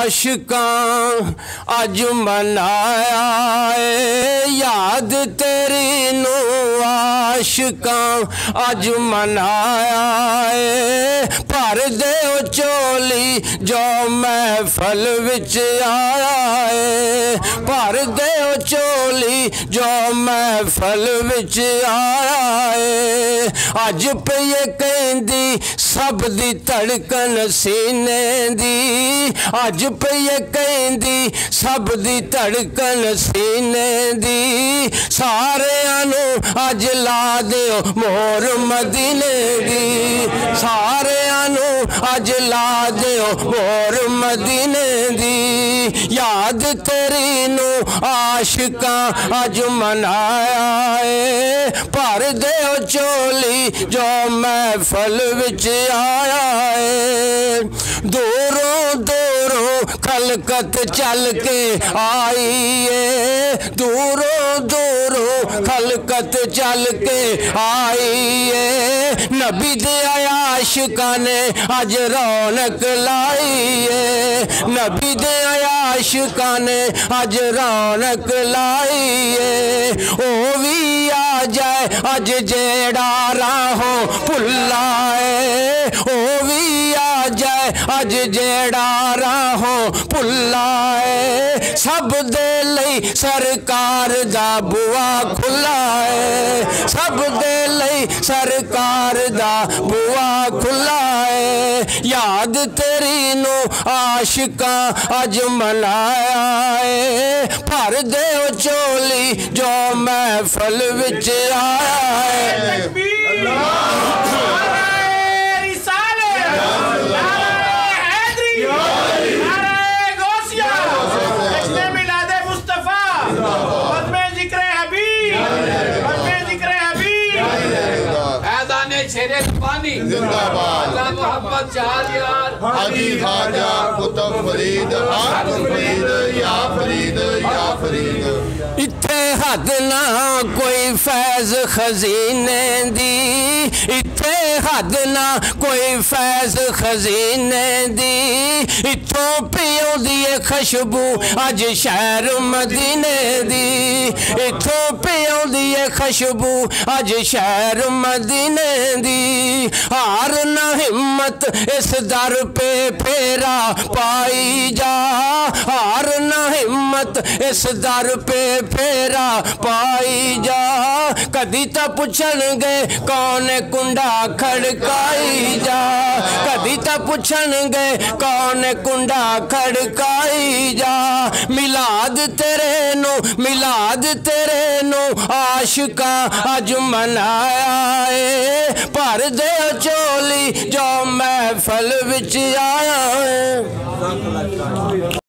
आशिकां अज मनाया याद तेरी नू आशिकां अज मनाया भर दे चोली जो महफल विच आया भर दे चोली जो महफल विच आया अज पे कहंदी सब दी धड़कन सीने दी अज पे कहंदी सब दी धड़कन सीने दी सारियां नू अज ला दिओ मोहर मदीने दी सारियां नू अज ला दिओ मोहर मदीने दी याद तेरी नू आशिकां अज मनाया भर दे चोली जो महफल विच आया दूरों दूरों खलकत चल के आई है दूरों दूरों खलकत चल के आई है नबी दे आशिकां ने अज रौनक लाई है नबी दे आशिकां ने अज रौनक लाई है ओ भी आ जाए अज जेड़ा राहों भुला है ओ भी आ जाए अज जेड़ा राहों भुला है सब दे लई सरकार दा बुआ खुला है सब दे लई सरकार दा बुआ खुला है याद तेरी नू आशिकां अज मनाया भर दे चोली जो महफल विच आया है जिंदाबाद मोहम्मद शाहरियार हाजी ख्वाजा कुतुब फरीद या फरीद या फरीद इत्थे हद ना कोई फैज खजीने दी इत्थे हद ना कोई फैज खजीने दी इत्थों पियोंदी है खुशबू अज शहर मदीने दी इत्थों पियोंदी है खुशबू अज शहर मदीने दी हार ना हिम्मत इस दर पे फेरा पाई जा हार ना हिम्मत इस दर पे फेरा पाई जा कदी तो पूछणगे कौन कुंडा खड़काई जा कदी तो पूछणगे कौन कुंडा खड़काई जा मिलाद तेरे नु आशिकां अज मनाया भर दे चोली जो महफल विच आया है।